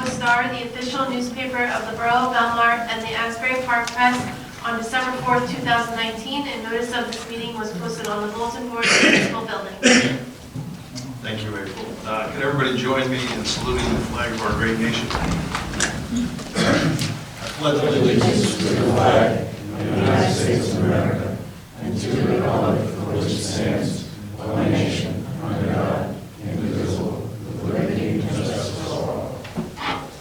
Star, the official newspaper of the Borough of Belmar, and the Asbury Park Press on December 4th, 2019, and notice of this meeting was posted on the bulletin board in the municipal building. Thank you, April. Can everybody join me in saluting the flag of our great nation? I pledge allegiance to the flag of the United States of America and to the republic for which it stands, one nation, under God, indivisible, with liberty and justice for all.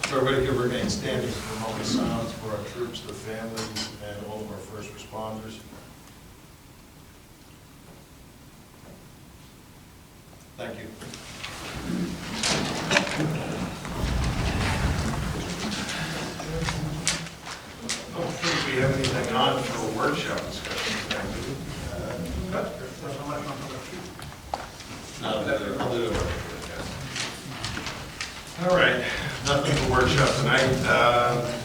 So everybody can remain standing for a moment of silence for our troops, their families, and all of our first responders. Thank you. I don't think we have anything on for a workshop discussion tonight, do we? No, I'll do it. All right, nothing for workshop tonight.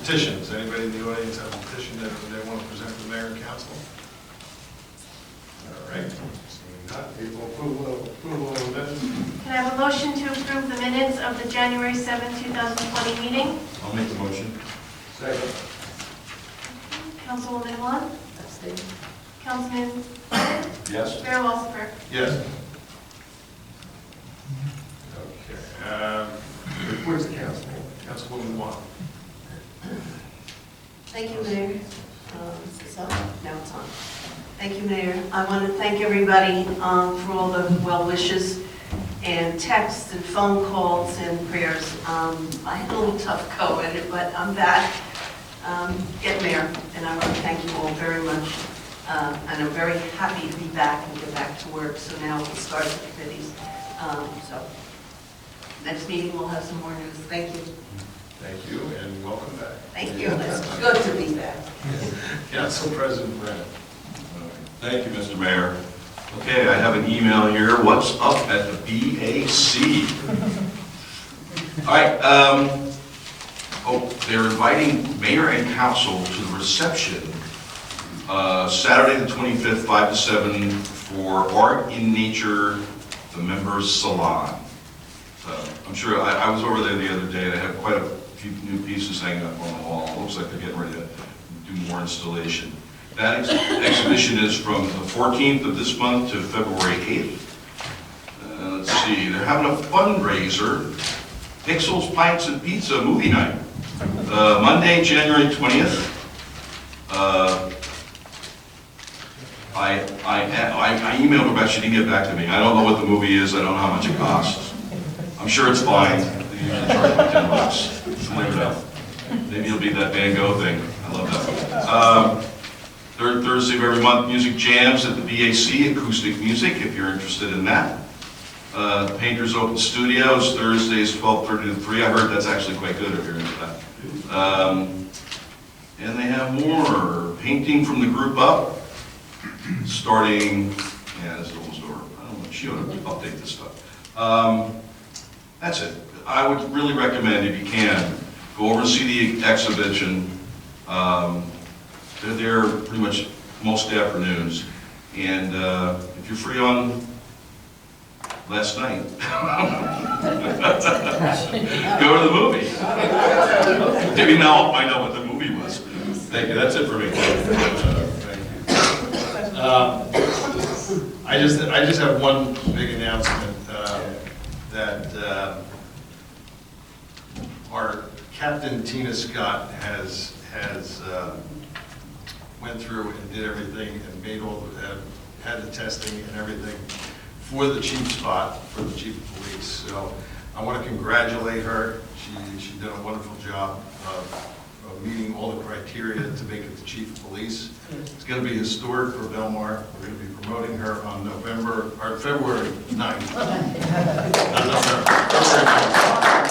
Petitions. Anybody in the audience have a petition that they want to present to the mayor and council? All right. Seeing none, people approval of the minutes. Can I have a motion to approve the minutes of the January 7th, 2020 meeting? I'll make the motion. Second. Councilwoman Vaughn? Abstain. Councilman Yes. Mayor Walsifer? Yes. Okay. Reports the council. Councilwoman Vaughn. Thank you, Mayor. Is this on? Now it's on. Thank you, Mayor. I want to thank everybody for all the well wishes and texts and phone calls and prayers. I had a little tough go at it, but I'm back getting there, and I want to thank you all very much. And I'm very happy to be back and get back to work. So now we'll start the committees. So next meeting we'll have some more news. Thank you. Thank you, and welcome back. Thank you. It's good to be back. Council President Brennan. Thank you, Mr. Mayor. Okay, I have an email here. What's up at the BAC? All right. They're inviting mayor and council to the reception Saturday the 25th, 5 to 7 for Art in Nature, the members salon. I'm sure I was over there the other day and I have quite a few new pieces hanging up on the wall. It looks like they're getting ready to do more installation. That exhibition is from the 14th of this month to February 8th. Let's see, they're having a fundraiser, Pixels, Pints, and Pizza movie night, Monday, January 20th. I emailed her back, she didn't get back to me. I don't know what the movie is, I don't know how much it costs. I'm sure it's fine. They usually charge like $10. Something like that. Maybe it'll be that Van Gogh thing. I love that. Third Thursday of every month, music jams at the BAC, acoustic music, if you're interested in that. Painters Open Studios, Thursdays 12:30 to 3. I heard that's actually quite good if you're into that. And they have more. Painting from the group up, starting, yeah, this is almost over. I don't know, she ought to update this stuff. That's it. I would really recommend, if you can, go over and see the exhibition. They're there pretty much most afternoons. And if you're free on last night, go to the movie. Maybe now I'll find out what the movie was. Thank you. That's it for me. I just have one big announcement that our Captain Tina Scott has went through and did everything and made all had the testing and everything for the chief spot for the chief of police. So I want to congratulate her. She did a wonderful job of meeting all the criteria to make it the chief of police. It's going to be historic for Belmar. We're going to be promoting her on February 9th. Not November, February 9th.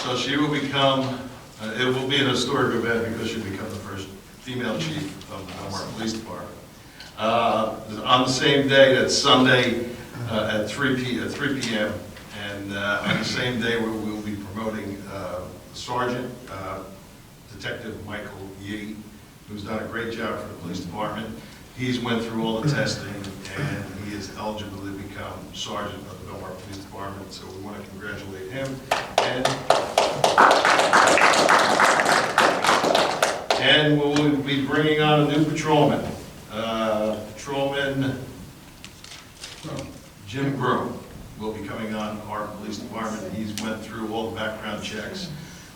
So she will become, it will be an historic event because she'll become the first female chief of the Belmar Police Department. On the same day, that's Sunday at 3 p.m. And on the same day, we will be promoting Sergeant Detective Michael Yee, who's done a great job for the police department. He's went through all the testing, and he is eligible to become Sergeant of the Belmar Police Department, so we want to congratulate him. And we'll be bringing on a new patrolman. Patrolman Jim Groom will be coming on our police department. He's went through all the background checks,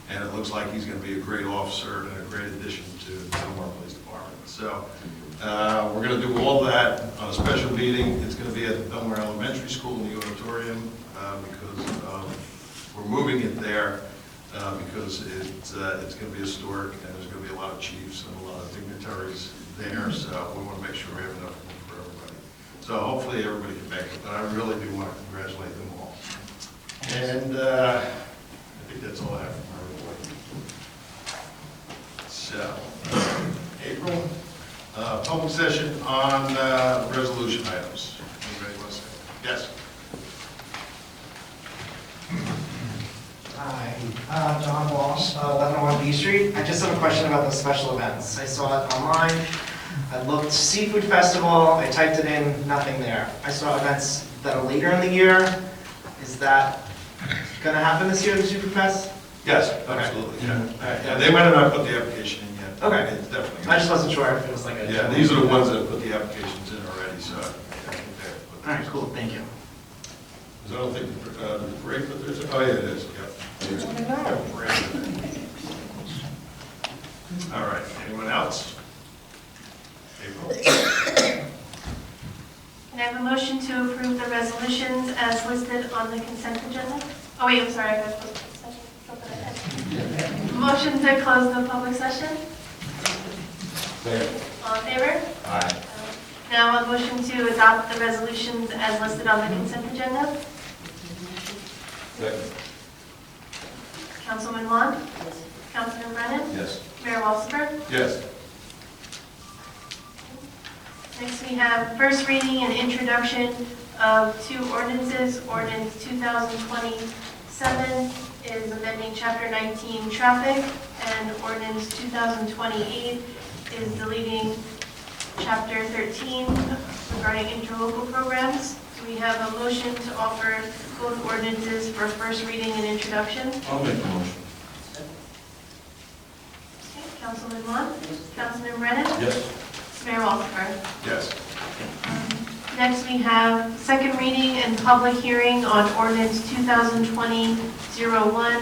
and it looks like he's going to be a great officer and a great addition to the Belmar Police Department. So we're going to do all that on a special meeting. It's going to be at the Belmar Elementary School in the auditorium because we're moving it there because it's going to be historic, and there's going to be a lot of chiefs and a lot of dignitaries there. So we want to make sure we have enough room for everybody. So hopefully everybody can make it, but I really do want to congratulate them all. And I think that's all I have for my report. So, April, public session on resolution items. Anybody want to say? Yes. Hi, John Walsh, 1101 B Street. I just have a question about the special events. I saw it online. I looked Seafood Festival, I typed it in, nothing there. I saw events that are later in the year. Is that going to happen this year, the Seafood Fest? Yes, Okay. absolutely, yeah. All right, Yeah, they might have not put the application in yet. Okay. It's definitely. I just wasn't sure if it was like a... Yeah, these are the ones that put the applications in already, so I think they're. All right, cool, thank you. I don't think the parade, but there's, oh yeah, it is, yep. All right, anyone else? April? Can I have a motion to approve the resolutions as listed on the consent agenda? Oh wait, I'm sorry, I got to close the session. Something I had. Motion to close the public session? All in favor? Aye. Now a motion to adopt the resolutions as listed on the consent agenda? Second. Councilman Wong? Councilman Brennan? Yes. Mayor Walsifer? Yes. Next, we have first reading and introduction of two ordinances. Ordinance 2027 is amending Chapter 19 Traffic, and Ordinance 2028 is deleting Chapter 13 regarding interlocal programs. Do we have a motion to offer both ordinances for first reading and introduction? I'll make the motion. Okay, Councilman Wong? Councilman Brennan? Yes. Mayor Walsifer? Yes. Next, we have second reading and public hearing on ordinance 2020-01.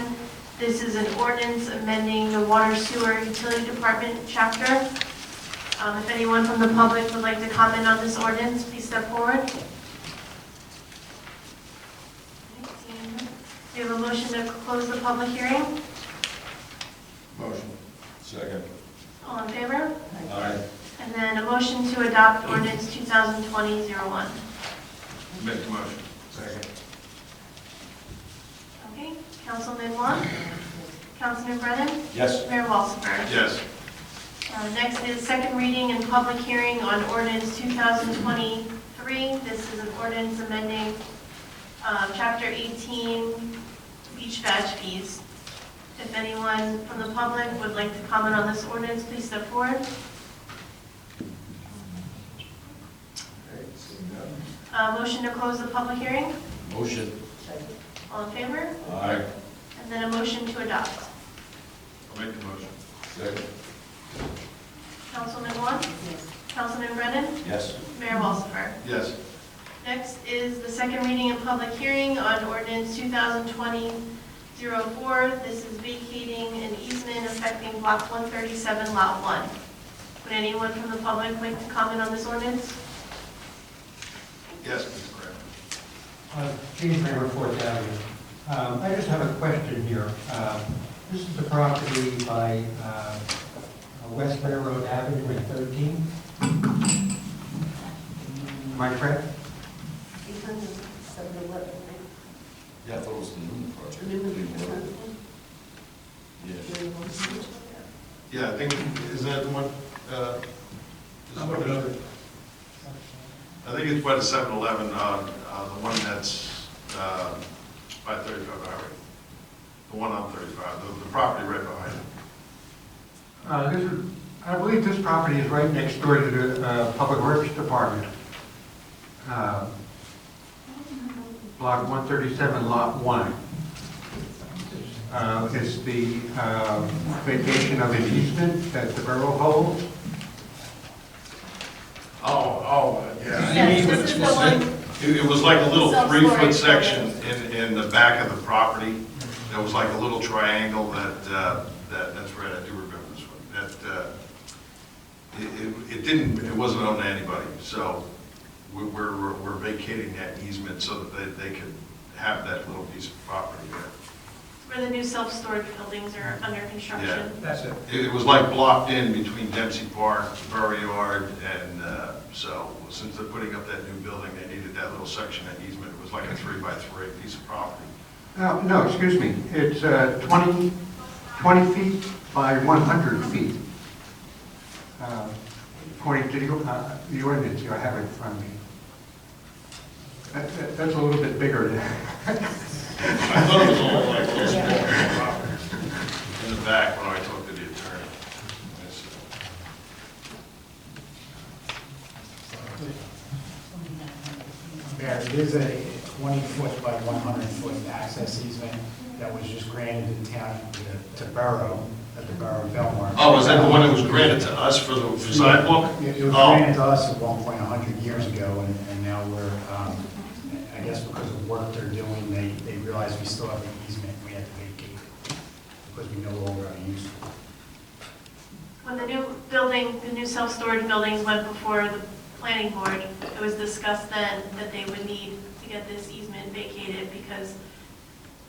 This is an ordinance amending the Water Sewer Utility Department chapter. If anyone from the public would like to comment on this ordinance, please step forward. Do you have a motion to close the public hearing? Motion. Second. All in favor? Aye. And then a motion to adopt ordinance 2020-01. Make the motion. Second. Okay, Councilman Wong? Councilman Brennan? Yes. Mayor Walsifer? Yes. Next is second reading and public hearing on ordinance 2023. This is an ordinance amending Chapter 18 beach badge fees. If anyone from the public would like to comment on this ordinance, please step forward. Motion to close the public hearing. Motion. All in favor? Aye. And then a motion to adopt. I'll make the motion. Second. Councilman Wong? Councilman Brennan? Yes. Mayor Walsifer? Yes. Next is the second reading and public hearing on ordinance 2020-04. This is vacating an easement affecting block 137, lot 1. Would anyone from the public like to comment on this ordinance? Yes, Mr. Brown. Chief Mayor Fourth Avenue. I just have a question here. This is the property by West Railroad Avenue and 13. Am I correct? 7-Eleven, Yeah, I thought it was the Newman project. Yeah. Yeah, I think, is that the one? I think it's by the 7-Eleven, the one that's by 35 Highway. The one on 35, the property right behind it. I believe this property is right next door to the Public Works Department. Block 137, Lot 1. Is the vacation of an easement that the borough holds. Yeah. Yes, this is the one, It was like a little Self-storage 3-foot section building. in the back of the property. There was like a little triangle that's right, I do remember this one. It wasn't owned to anybody, so we're vacating that easement so that they could have that little piece of property there. where the new self-storage buildings are under construction. That's it. It was like blocked in between Dempsey Park, Borough Yard, and so since they're putting up that new building, they needed that little section of easement. It was like a 3-by-3 piece of property. No, excuse me. It's 20 feet by 100 feet. According to the ordinance you have in front of me. That's a little bit bigger than. I thought it was all like a little small property in the back when I talked to the attorney. Mayor, it is a 20-foot by 100-foot access easement that was just granted in town to borough, at the borough of Belmar. Oh, was that the one that was granted to us for the sidewalk? It was Oh. granted to us at one point 100 years ago, and now we're, I guess because of work they're doing, they realize we still have an easement, we have to vacate it, because we no longer are used to it. When the new building, the new self-storage buildings went before the planning board, it was discussed then that they would need to get this easement vacated because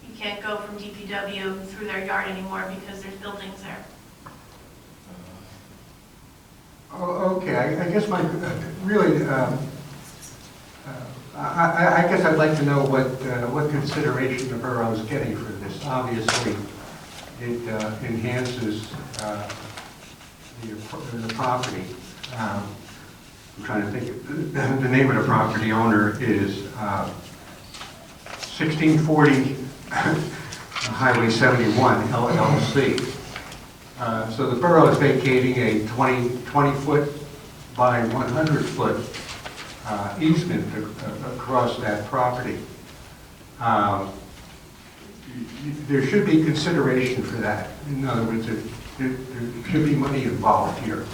you can't go from DPW through their yard anymore because there's buildings there. Oh, okay, I guess my, really, I guess I'd like to know what consideration the borough is getting for this. Obviously, it enhances the property. I'm trying to think, the name of the property owner is 1640 Highway 71 LLC. So the borough is vacating a 20-foot by 100-foot easement across that property. There should be consideration for that. In other words, there should be money involved here.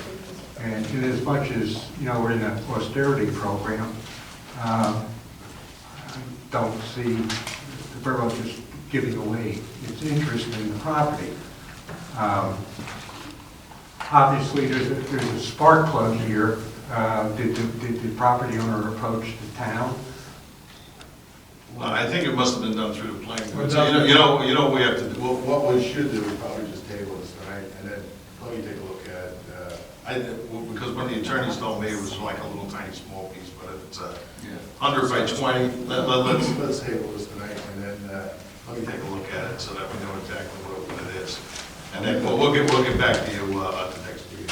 And in as much as, we're in an austerity program, I don't see the borough just giving away its interest in the property. Obviously, there's a spark plug here. Did the property owner approach the town? Well, I think it must have been done through the planning board. Well, So, you know what we have to do. Well, what we should do is probably just table this tonight, and then let me take a look at, Because when the attorneys told me it was like a little tiny small piece, but if it's a 100 by 20, let's table this tonight, and then, let me take a look at it so that we know exactly what it is. And then we'll get back to you at the next meeting.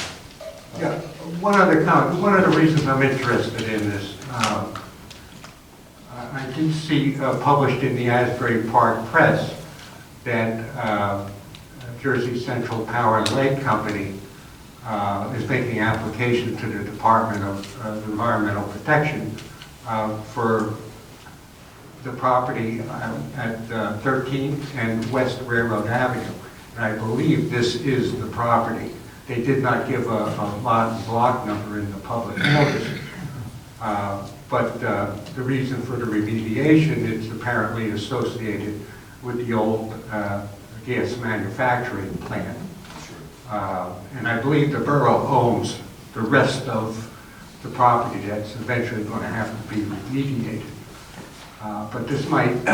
Yeah, one other comment. One of the reasons I'm interested in this, I did see published in the Asbury Park Press that Jersey Central Power and Light Company is making application to the Department of Environmental Protection for the property at 13 and West Railroad Avenue. And I believe this is the property. They did not give a lot and block number in the public notice. But the reason for the remediation is apparently associated with the old gas manufacturing plant. And I believe the borough owns the rest of the property that's eventually going to have to be remediated. But this might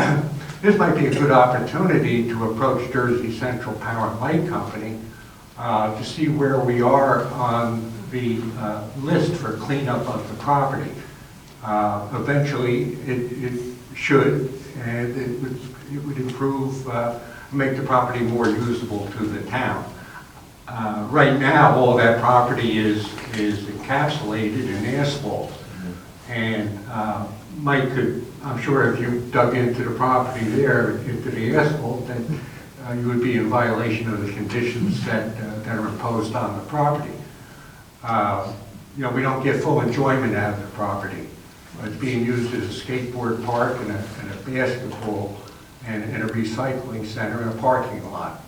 be a good opportunity to approach Jersey Central Power and Light Company to see where we are on the list for cleanup of the property. Eventually, it should, and it would improve, make the property more usable to the town. Right now, all that property is encapsulated in asphalt. And Mike could, I'm sure if you dug into the property there, into the asphalt, then you would be in violation of the conditions that are imposed on the property. We don't get full enjoyment out of the property. It's being used as a skateboard park and a basketball and a recycling center and a parking lot.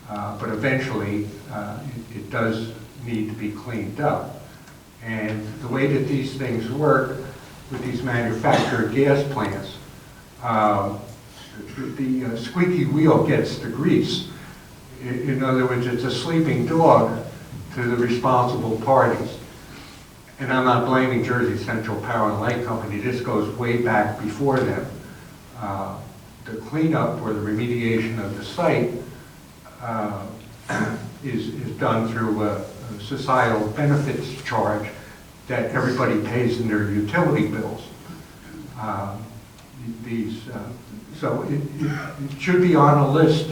But eventually, it does need to be cleaned up. And the way that these things work with these manufactured gas plants, the squeaky wheel gets the grease. In other words, it's a sleeping dog to the responsible parties. And I'm not blaming Jersey Central Power and Light Company. This goes way back before them. The cleanup or the remediation of the site is done through a societal benefits charge that everybody pays in their utility bills. So it should be on a list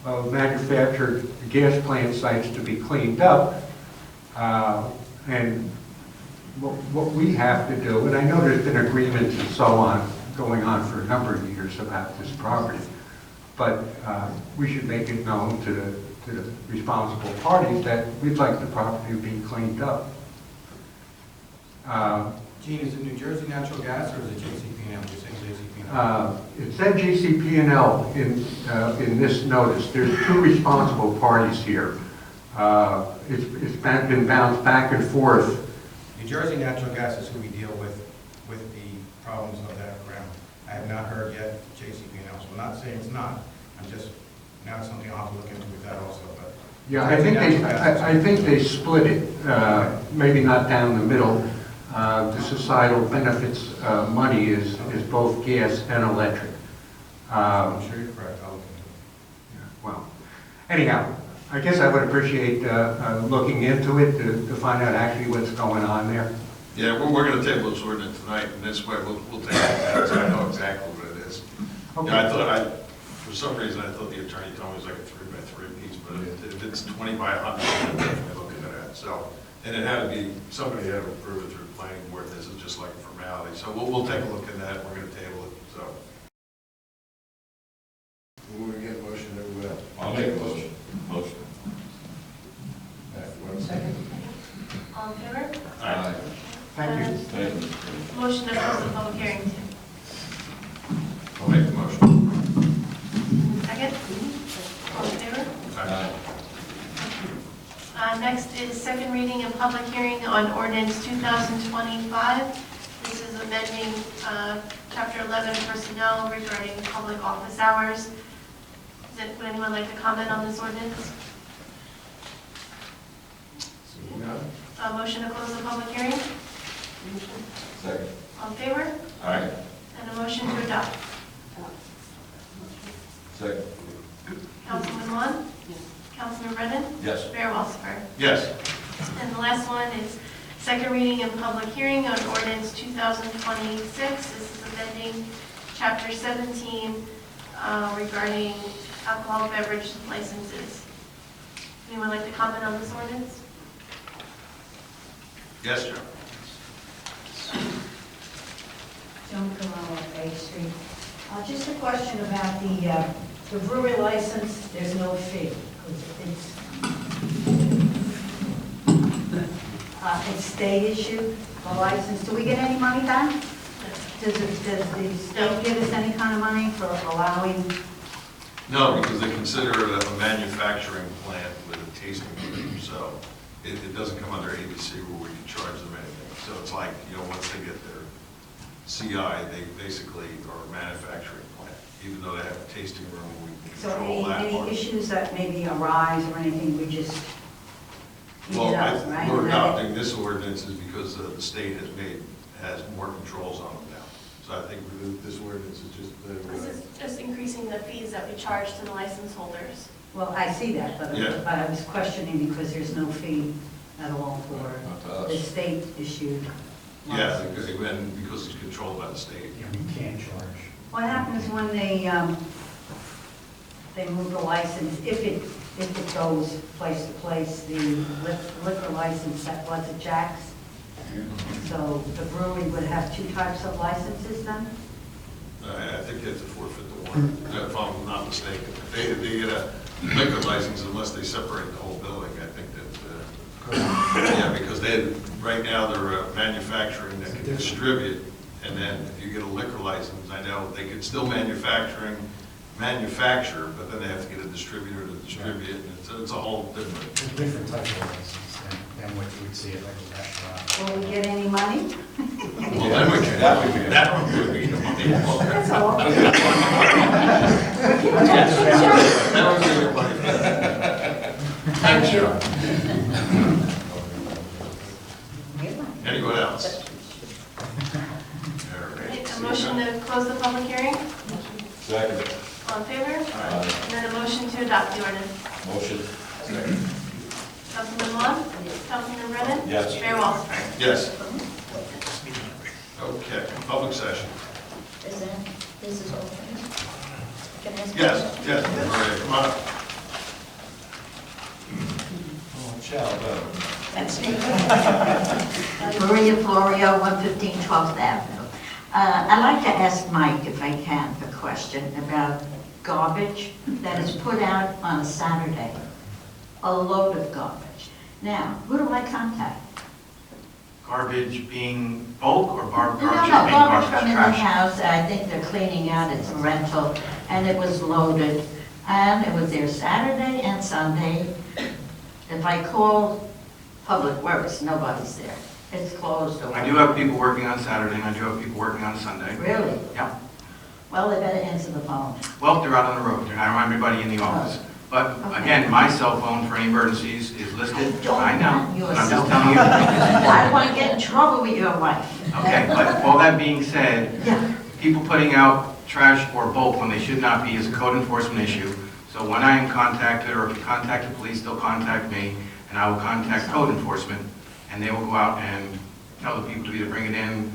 of manufactured gas plant sites to be cleaned up. And what we have to do, and I know there's been agreements and so on going on for a number of years about this property, but we should make it known to the responsible parties that we'd like the property to be cleaned up. Gene, is it New Jersey Natural Gas or is it JCP&L? You're saying JCP&L? It said GCP&L in this notice. There's two responsible parties here. It's been bounced back and forth. New Jersey Natural Gas is who we deal with the problems of that ground. I have not heard yet JCP&L, so I'm not saying it's not. I'm just, now it's something I'll have to look into with that also. But Yeah, I think they split it, maybe not down the middle. The societal benefits money is both gas and electric. I'm sure you're correct. I'll look into it. Well, anyhow, I guess I would appreciate looking into it to find out actually what's going on there. Yeah, we're going to table this ordinance tonight, and this way we'll take it, so I know exactly what it is. Okay. Yeah, for some reason, I thought the attorney told me it was like a 3x3 piece, but if it's 20 by 100, I'm definitely looking at that. So, and it had to be, somebody had to approve it through the planning board. This is just like a formality. So we'll take a look at that. We're going to table it, so. Will we get a motion to, I'll make a motion. Motion. Second? All in favor? Aye. Thank you. Thank you. Motion to close the public hearing too. I'll make the motion. Second? All in favor? Aye. Next is second reading and public hearing on ordinance 2025. This is amending Chapter 11 personnel regarding public office hours. Would anyone like to comment on this ordinance? Motion to close the public hearing? Second. All in favor? Aye. And a motion to adopt. Second. Councilman Vaughn? Councilman Brennan? Yes. Mayor Walsifer? Yes. And the last one is second reading and public hearing on ordinance 2026. This is amending Chapter 17 regarding alcohol beverage licenses. Anyone like to comment on this ordinance? Yes, Joe. Joan Carollo, Bay Street. Just a question about the brewery license. There's no fee. It's state issued, the license. Do we get any money back? Does the state give us any kind of money for allowing? No, because they consider it a manufacturing plant with a tasting room, so it doesn't come under ABC where we can charge them anything. So it's like, once they get their CI, they basically are a manufacturing plant, even though they have a tasting room, we can So control that any part. issues that maybe arise or anything, we just eat Well, it up, right? we're adopting this ordinance is because the state has more controls on them now. So I think This ordinance is just, This is just increasing the fees that we charge to the license holders. Well, I see that, but Yeah. I was questioning because there's no fee at all Not to for us. the state issued yeah, license. because it's controlled by the state. Yeah, we can't charge. What happens when they move the license, if it goes place to place, the liquor license that was at Jack's? So the brewery would have two types of licenses then? I think they have to forfeit the one, if I'm not mistaken. If they get a liquor license, unless they separate the whole building, I think that, yeah, because right now they're manufacturing that can distribute, And then if you get a liquor license, I know they could still manufacture, but then they have to get a distributor to distribute it. And it's a whole different. It's a different type of license than what you would see at like a restaurant. Will we get any money? Well, then we could, that would be the money. That's all. That would be the money. Thanks, John. Anyone else? All right. A motion to close the public hearing? Second. All in favor? Aye. And then a motion to adopt the ordinance. Motion. Councilman Long? Councilman Brennan? Yes. Mayor Walsh? Yes. Okay, public session. This is open. Can I ask a Yes, question? yes, all right, come on up. Maria Florio, 115 12th Avenue. I'd like to ask Mike, if I can, a question about garbage that is put out on a Saturday, a load of garbage. Now, who do I contact? Garbage being bulk or garbage No, being garbage garbage from in the trash? house, I think they're cleaning out, it's a rental, and it was loaded, and it was there Saturday and Sunday. If I call Public Works, nobody's there. It's closed or I do have people working on Saturday, and I do have people working on Sunday. Really? Yeah. Well, they better answer the phone. Well, they're out on the road. I don't have everybody in the office. But again, my cell phone for any emergencies is listed. Don't I know. want your But I'm cell just telling you. phone. it's I important. don't want to get in trouble with your wife. Okay, but all that being said, Yeah. people putting out trash or bulk when they should not be is a code enforcement issue. So when I am contacted, or if you contact the police, they'll contact me, and I will contact code enforcement, and they will go out and tell the people to either bring it in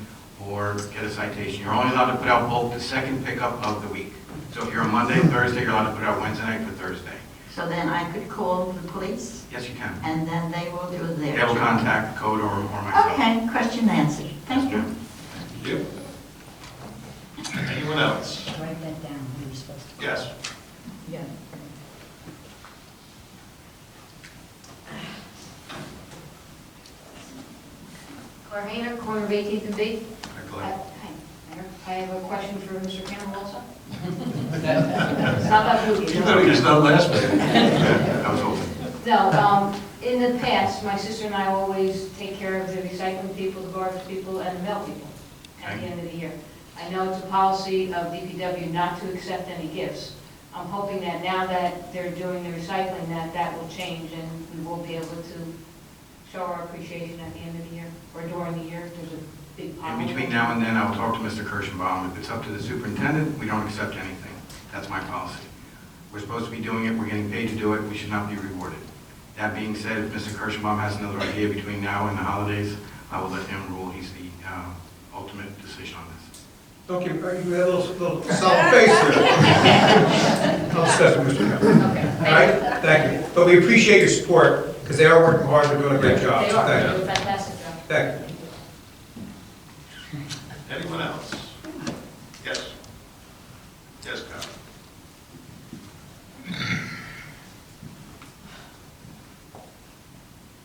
or get a citation. You're only allowed to put out bulk the second pickup of the week. So if you're on Monday and Thursday, you're allowed to put out Wednesday night for Thursday. So then I could call the police, Yes, you can. and then they will do their They will job. contact code or myself. Okay, question answered. Thank you. Thank you. Anyone else? Write that down, you were supposed to. Yes. Yeah. Clarhana, corner of 18th and B. Hi, Hi, Mayor. I have a question for Mr. Campbell also. It's not about Boogie. You thought he was done last meeting. I was hoping. No, in the past, my sister and I always take care of the recycling people, the garbage people, and the mail people at the end of the year. I know it's a policy of DPW not to accept any gifts. I'm hoping that now that they're doing the recycling, that will change and we will be able to show our appreciation at the end of the year or during the year. There's a big pile. In between now and then, I will talk to Mr. Kirschenbaum. If it's up to the superintendent, we don't accept anything. That's my policy. We're supposed to be doing it, we're getting paid to do it, we should not be rewarded. That being said, if Mr. Kirschenbaum has another idea between now and the holidays, I will let him rule. He's the ultimate decision on this. Don't give, you had a little solemn face there. I'll step in, Mr. Campbell. Okay. All right, thank you. But we appreciate your support, because they are working hard, they're doing a great job. They So are, they thank do you. a fantastic job. Thank you. Anyone else? Yes. Yes, Kyle.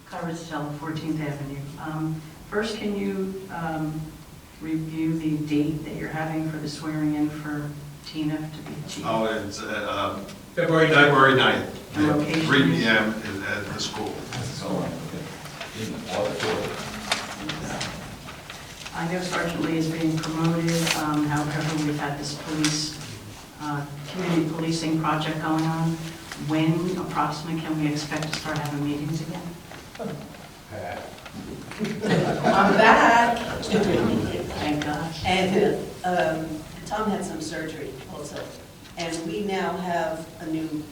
Carver Stella, 14th Avenue. First, can you review the date that you're having for the swearing in for Tina to be the chief? Oh, it's February 9th. February 9th, The location 3 is- p.m. at the school. I know Sergeant Lee is being promoted, however, we've had this community policing project going on. When approximately can we expect to start having meetings again? I'm back. Thank God. And Tom had some surgery also. And we now have a new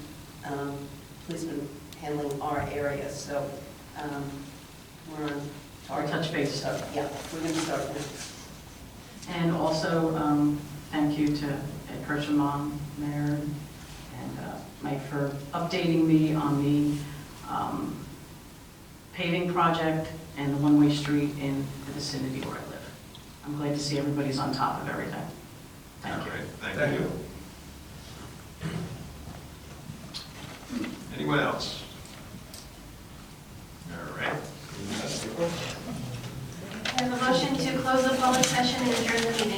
policeman handling our area, so we're on Our target. touch base. So, yeah, we're going to start now. And also, thank you to Ed Kirschenbaum, Mayor, and Mike for updating me on the paving project and the one-way street in the vicinity where I live. I'm glad to see everybody's on top of everything. Thank you. All right, Thank thank you. you. Anyone else? All right. I have a motion to close the public session and adjourn the meeting.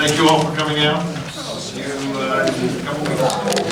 Thank you all for coming out. I'll see you in a couple weeks.